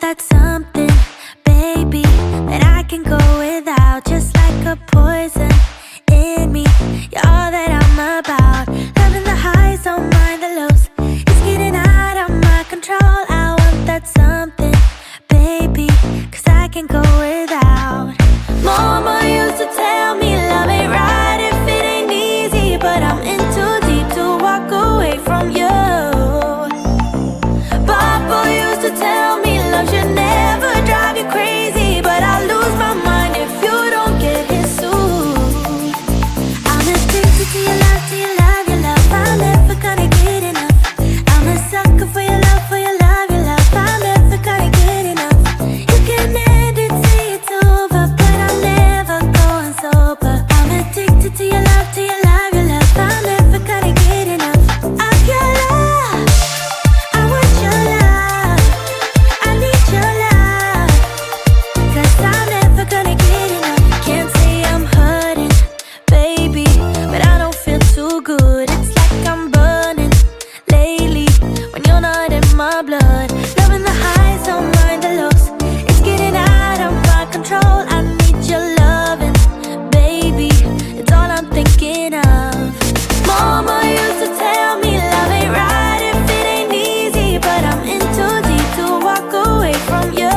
that something, baby, that I can go without. Just like a poison in me, you're all that I'm about. Loving the highs, don't mind the lows. It's getting out of my control. I want that something, baby, 'cause I can go without. Mama used to tell me love ain't right if it ain't easy, but I'm in too deep to walk away from you. Papa used to tell me love should never drive you crazy, but I lose my mind if you don't get his suit. I'm addicted to your love, to your love, your love. I'm never gonna get enough. I'm a sucker for your love, for your love, your love. I'm never gonna get enough. You can end it, say it's over, but I'm never going sober. I'm addicted to your love, to your love, your love. I'm never gonna get enough of your love. I want your love, I need your love, 'cause I'm never gonna get enough. Can't say I'm hurting, baby, but I don't feel too good. It's like I'm burning lately when you're not in my blood. Loving the highs, don't mind the lows. It's getting out of my control. I need your loving, baby, it's all I'm thinking of. Mama used to tell me love ain't right if it ain't easy, but I'm in too deep to walk away from you.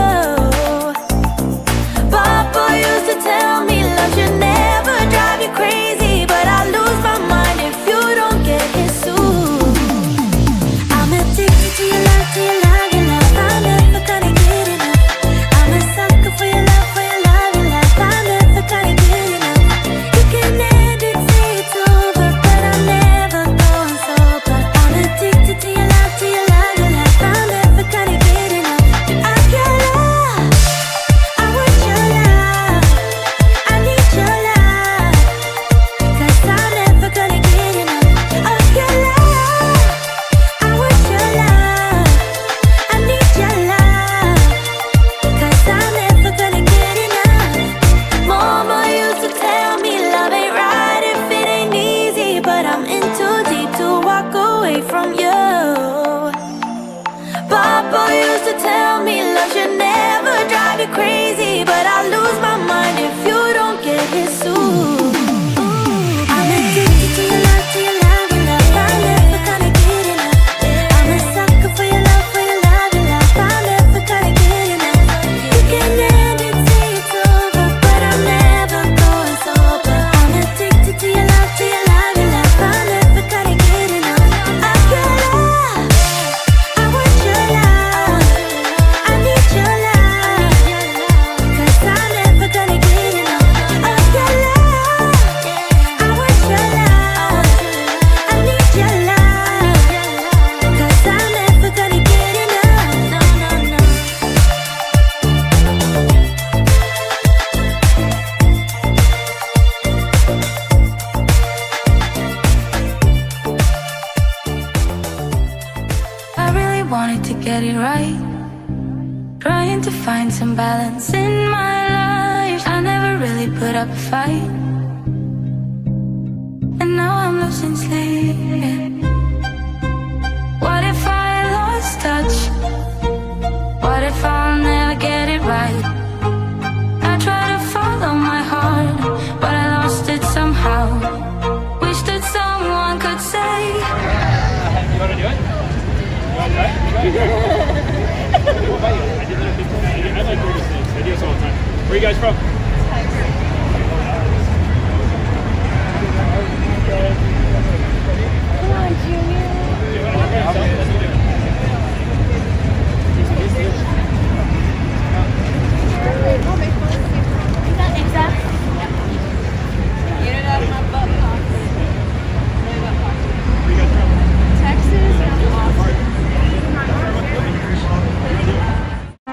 Papa used to tell me love should never drive you crazy, but I lose my mind if you don't get his suit. I'm addicted to your love, to your love, your love. I'm never gonna get enough. I'm a sucker for your love, for your love, your love. I'm never gonna get enough. You can end it, say it's over, but I'm never going sober. I'm addicted to your love, to your love, your love. I'm never gonna get enough of your love. I want your love, I need your love, 'cause I'm never gonna get enough of your love. I want your love, I need your love, 'cause I'm never gonna get enough. Mama used to tell me love ain't right if it ain't easy, but I'm in too deep to walk away from you. Papa used to tell me love should never drive you crazy, but I lose my mind if you don't get his suit. I'm addicted to your love, to your love, your love. I'm never gonna get enough. I'm a sucker for your love, for your love, your love. I'm never gonna get enough. You can end it, say it's over, but I'm never going sober. I'm addicted to your love, to your love, your love. I'm never gonna get enough of your love. I want your love, I need your love, 'cause I'm never gonna get enough of your love. I want your love, I need your love, 'cause I'm never gonna get enough. No, no, no. I really wanted to get it right, trying to find some balance in my life. I never really put up a fight, and now I'm losing sleep. What if I lost touch? What if I'll never get it right? I try to follow my heart, but I lost it somehow. Wish that someone could say, You wanna do it? You wanna do it? I like doing these videos all the time. Where are you guys from? Come on, Junior.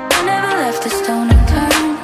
I never left a stone unturned.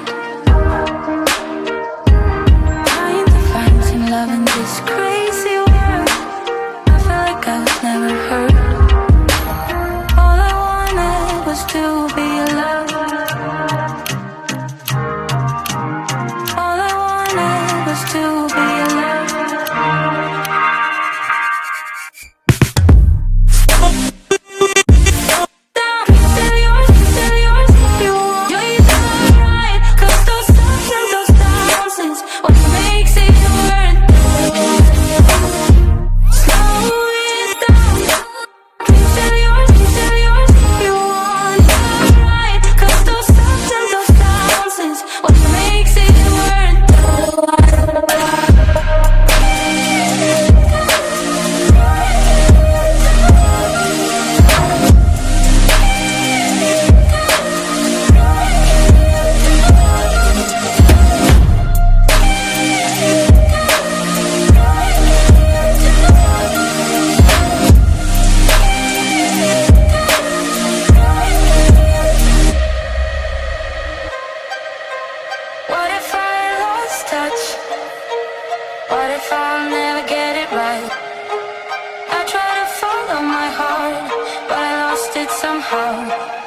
if I'll never get it right. I try to follow my heart, but I lost it somehow.